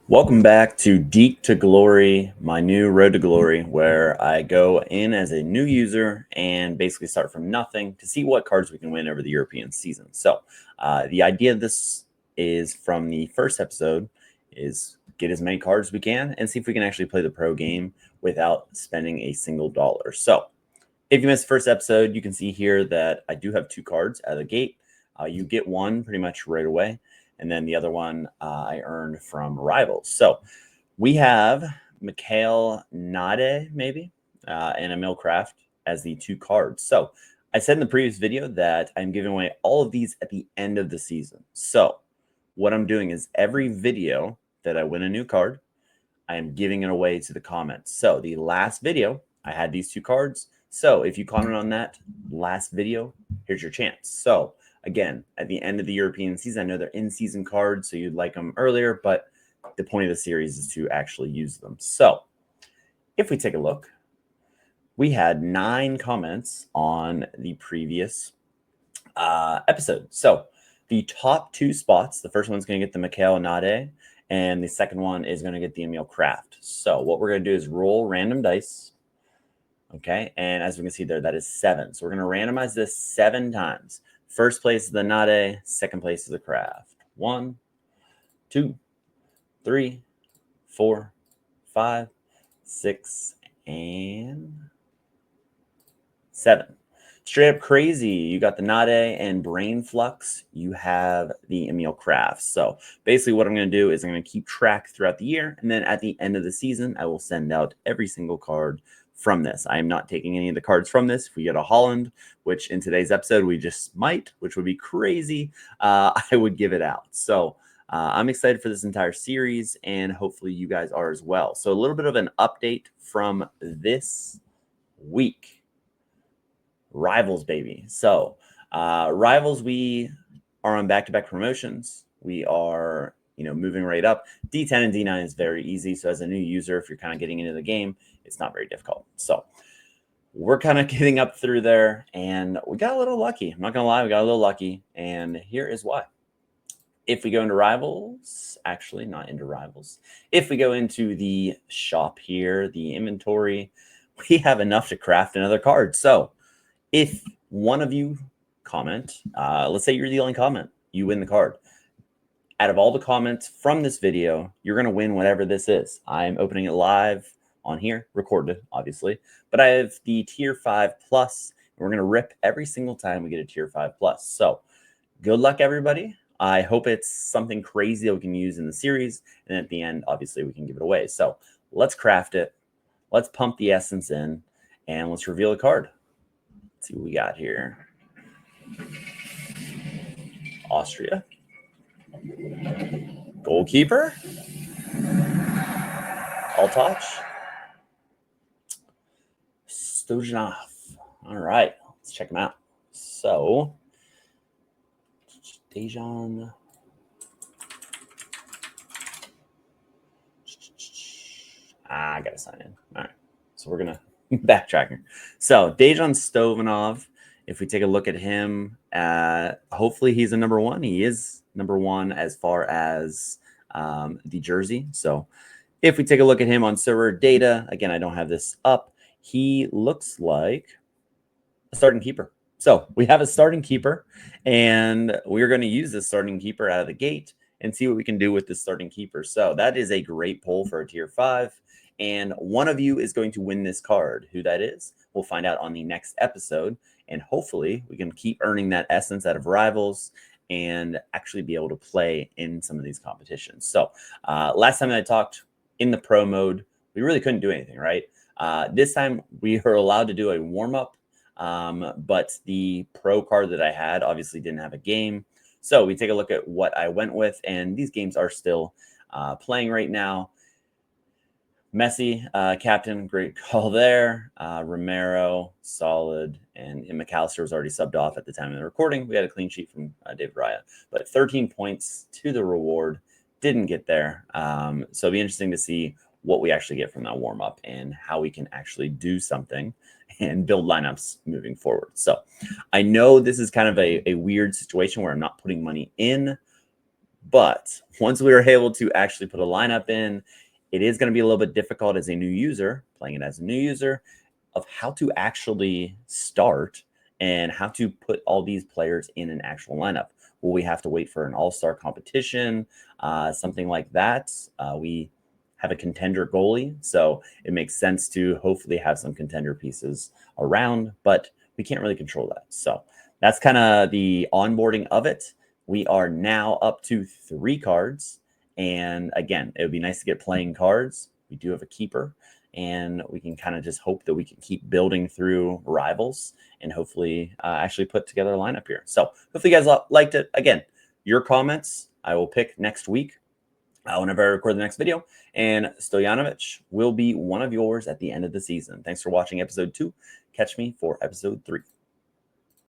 Welcome back to Deke2Glory, my new road to glory, where I go in as a new user and basically start from nothing to see what cards we can win over the European season. So the idea of this is from the first episode is get as many cards as we can and see if we can actually play the pro game without spending a single dollar. So if you missed the first episode, you can see here that I do have 2 cards out of the gate. You get one pretty much right away. And then the other one I earned from Rivals. So we have Mikhail Nade, maybe, and Emil Kraft as the 2 cards. So I said in the previous video that I'm giving away all of these at the end of the season. So what I'm doing is every video that I win a new card, I am giving it away to the comments. So the last video, I had these 2 cards. So if you comment on that last video, here's your chance. So again, at the end of the European season, I know they're in-season cards, so you'd like them earlier, but the point of the series is to actually use them. So if we take a look, we had 9 comments on the previous episode. So the top 2 spots, the first one's going to get the Mikhail Nade, and the second one is going to get the Emil Kraft. So what we're going to do is roll random dice. Okay, and as we can see there, that is 7. So we're going to randomize this 7 times. First place is the Nade, second place is the Kraft. 1, 2, 3, 4, 5, 6, and 7. Straight up crazy. You got the Nade and Brain Flux. You have the Emil Kraft. So basically what I'm going to do is I'm going to keep track throughout the year. And then at the end of the season, I will send out every single card from this. I am not taking any of the cards from this. If we get a Holland, which in today's episode we just might, which would be crazy, I would give it out. So I'm excited for this entire series, and hopefully you guys are as well. So a little bit of an update from this week. Rivals, baby. So Rivals, we are on back-to-back promotions. We are moving right up. D10 and D9 is very easy. So as a new user, if you're kind of getting into the game, it's not very difficult. So we're kind of getting up through there, and we got a little lucky. I'm not going to lie, we got a little lucky, and here is why. If we go into Rivals, actually not into Rivals, if we go into the shop here, the inventory, we have enough to craft another card. So if one of you comment, let's say you're the only comment, you win the card. Out of all the comments from this video, you're going to win whatever this is. I'm opening it live on here, recorded, obviously. But I have the Tier 5 Plus. And we're going to rip every single time we get a Tier 5 Plus. So good luck, everybody. I hope it's something crazy that we can use in the series. And at the end, obviously, we can give it away. So let's craft it. Let's pump the essence in. And let's reveal a card. Let's see what we got here. Austria. Goalkeeper. Altach. Stojanov. All right, let's check him out. So, Dejan. I got to sign in. All right, so we're going to backtrack here. So, Dejan Stovanov, if we take a look at him, hopefully he's a number 1. He is number 1 as far as the jersey. So, if we take a look at him on server data, again, I don't have this up. He looks like a starting keeper. So we have a starting keeper, and we're going to use this starting keeper out of the gate and see what we can do with this starting keeper. So that is a great pull for a Tier 5. And one of you is going to win this card. Who that is, we'll find out on the next episode. And hopefully we can keep earning that essence out of Rivals and actually be able to play in some of these competitions. So last time I talked in the pro mode, we really couldn't do anything, right? This time we were allowed to do a warm-up, but the pro card that I had obviously didn't have a game. So we take a look at what I went with, and these games are still playing right now. Messi, captain, great call there. Romero, solid, and McAllister was already subbed off at the time of the recording. We had a clean sheet from David Raya, but 13 points to the reward. Didn't get there. So it'll be interesting to see what we actually get from that warm-up and how we can actually do something and build lineups moving forward. So I know this is kind of a weird situation where I'm not putting money in, But once we were able to actually put a lineup in, it is going to be a little bit difficult as a new user, playing it as a new user, of how to actually start and how to put all these players in an actual lineup. Will we have to wait for an all-star competition, something like that? We have a contender goalie, so it makes sense to hopefully have some contender pieces around, but we can't really control that. So that's kind of the onboarding of it. We are now up to 3 cards. And again, it would be nice to get playing cards. We do have a keeper, and we can kind of just hope that we can keep building through rivals and hopefully actually put together a lineup here. So hopefully you guys liked it. Again, your comments I will pick next week whenever I record the next video. And Stojanovic will be one of yours at the end of the season. Thanks for watching episode 2. Catch me for episode 3.